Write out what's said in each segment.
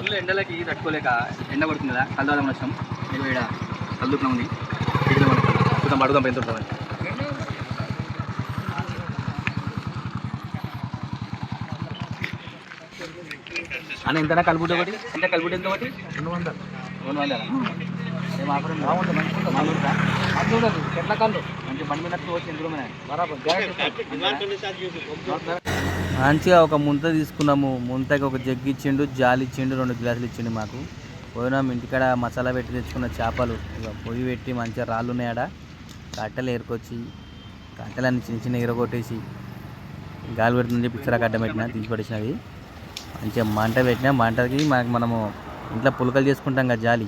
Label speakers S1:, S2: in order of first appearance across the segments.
S1: Full ఎండలకి తట్టుకోలేక ఎండ పడుతుంది కదా కళ్ళు తాగడం వచ్చాం. మీకు ఇక్కడ కళ్ళు ఉంది చూద్దాం అడుగుదాం ఎంత ఉంటుందని. అన్న ఎంతనా కలుపుట ఒకటి అంటే కలుపుట ఎంత ఒకటి 200 ఎట్లా కళ్ళు మంచి బండి మీద వచ్చి ఎందుకు మంచిగా ఒక ముంత తీసుకున్నాము. ముంతకి ఒక జగ్గు ఇచ్చిండు, జాలి ఇచ్చిండు, 2 గ్లాసులు ఇచ్చిండు. మాకు పోయినాము ఇంటికాడ మసాలా పెట్టి తెచ్చుకున్న చేపలు ఇక పొయ్యి పెట్టి మంచిగా రాళ్ళు ఉన్నాయాడ కట్టెలు ఏరుకొచ్చి కట్టెలన్నీ చిన్న చిన్న ఎరగొట్టేసి గాలి పెడుతుంది చెప్పి ఇచ్చరా కట్ట పెట్టినా తీసి పడేసినవి. మంచిగా మంట పెట్టినా మంటకి మనము ఇంట్లో పులకలు చేసుకుంటాం కదా, జాలి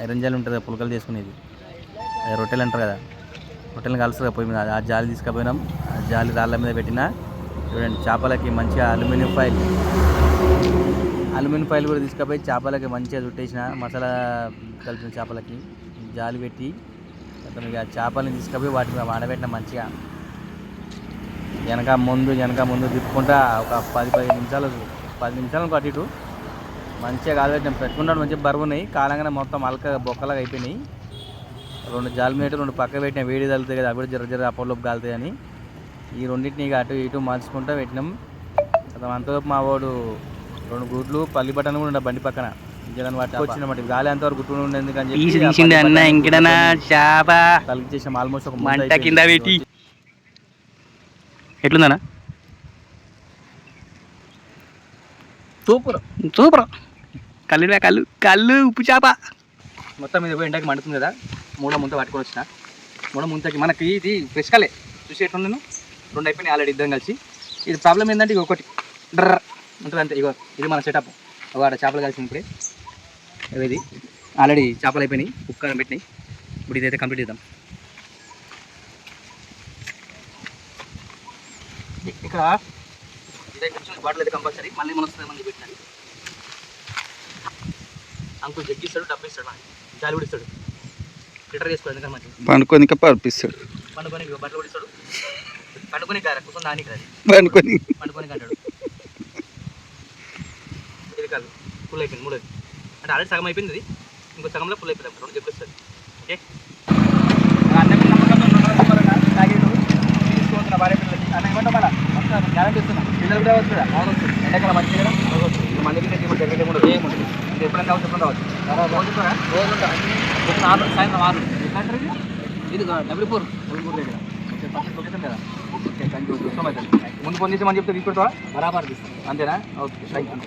S1: ఐరన్ జాలి ఉంటుంది కదా పులకలు చేసుకునేది, రొట్టెలు అంటారు కదా, రొట్టెలను కలుస్తుంది పొయ్యి మీద. ఆ జాలి తీసుకుపోయినాం. ఆ జాలి రాళ్ళ మీద పెట్టినా చూడండి. చేపలకి మంచిగా అల్యూమినియం ఫైల్ కూడా తీసుకుపోయి చేపలకి మంచిగా చుట్టేసిన మసాలా కలిపిన చేపలకి జాలి పెట్టి ఇక చేపలని తీసుకుపోయి వాటి మీద ఆడబెట్టిన మంచిగా వెనక ముందు తిప్పుకుంటా ఒక 10 నిమిషాలు అటు ఇటు మంచిగా కాలబెట్టినాం. పెట్టుకున్నాడు మంచిగా బరువు ఉన్నాయి. కాలంగానే మొత్తం అలక బొక్కలాగా అయిపోయినాయి. 2 జాలి మీద 2 పక్క పెట్టినా వేడి తగులుతాయి కదా, అవి కూడా జర అప్పలోపు కాలుతాయి అని ఈ రెండింటిని ఇక అటు ఇటు మార్చుకుంటూ పెట్టినాం. అంతలోపు మా వాడు 2 గుడ్లు పల్లి బట్టలు కూడా ఉండే బండి పక్కన జగన్ వాటి వచ్చినమాట గాలి అంతవరకు గుట్టు ఉండేది ఎందుకని చెప్పి కలిగించేసాం. ఆల్మోస్ట్ ఒక మంట కింద పెట్టి ఎట్లుందనా సూపర్ కళ్ళు ఉప్పు చేప మొత్తం మీద పోయి ఎండకి మండుతుంది కదా. 3వ ముంత పట్టుకొని వచ్చిన. 3వ ముంతకి మనకి ఇది ఫ్రెష్ కలే చూసి ఎట్లా నేను 2 అయిపోయినాయి ఆల్రెడీ ఇద్దరం కలిసి. ఇది ప్రాబ్లం ఏంటంటే ఇక ఒకటి డ్రర్ ఉంటుంది అంతే. ఇగో ఇది మన సెటప్. వాడ చేపలు కలిసింది ఇప్పుడే. ఇది ఆల్రెడీ చేపలు అయిపోయినాయి, ఉప్పు పెట్టినాయి. ఇప్పుడు ఇదైతే కంప్లీట్ చేద్దాం. ఇక్కడ ఇదైతే బాటిల్ అయితే కంపల్సరీ మళ్ళీ మనం మంది పెట్టాలి. అంకుల్ జగ్గిస్తాడు, డబ్బు ఇస్తాడు, జాలి కూడా ఇస్తాడు, ఫిల్టర్ చేసుకోవాలి ఎందుకంటే మంచి పండుకొని పంపిస్తాడు. పండుకొని బట్టలు కూడా ఇస్తాడు. పండుకొని కూర్చొని దానికి రాదు పండుకొని అంటాడు. ఇది కాదు ఫుల్ అయిపోయింది 3వ అంటే ఆల్రెడీ సగం అయిపోయింది. ఇది ఇంకో సగంలో ఫుల్ అయిపోయింది. 2 జగ్గు వస్తుంది. ఓకే తీసుకుంటున్నా భార్య పిల్లలకి అన్న ఏమంటా మళ్ళీ మొత్తం గ్యారెంటీ ఇస్తున్నాం. పిల్లలు కూడా వస్తుందా బాగా వస్తుంది. ఎండాకాలం మంచిగా మంది జగ్గ కూడా ఏముంటుంది. ఇది ఎప్పుడైనా కావచ్చు ఎప్పుడు రావచ్చు. సాయంత్రం 6 ఎట్లా అంటారు ఇది W4 దగ్గర లొకేషన్ కదా. Okay thank you. ముందు ఫోన్ చేసి మనం చెప్తే తీసుకుంటావా బరాబర్ తీస్తాం అంతేనా? Okay thank you.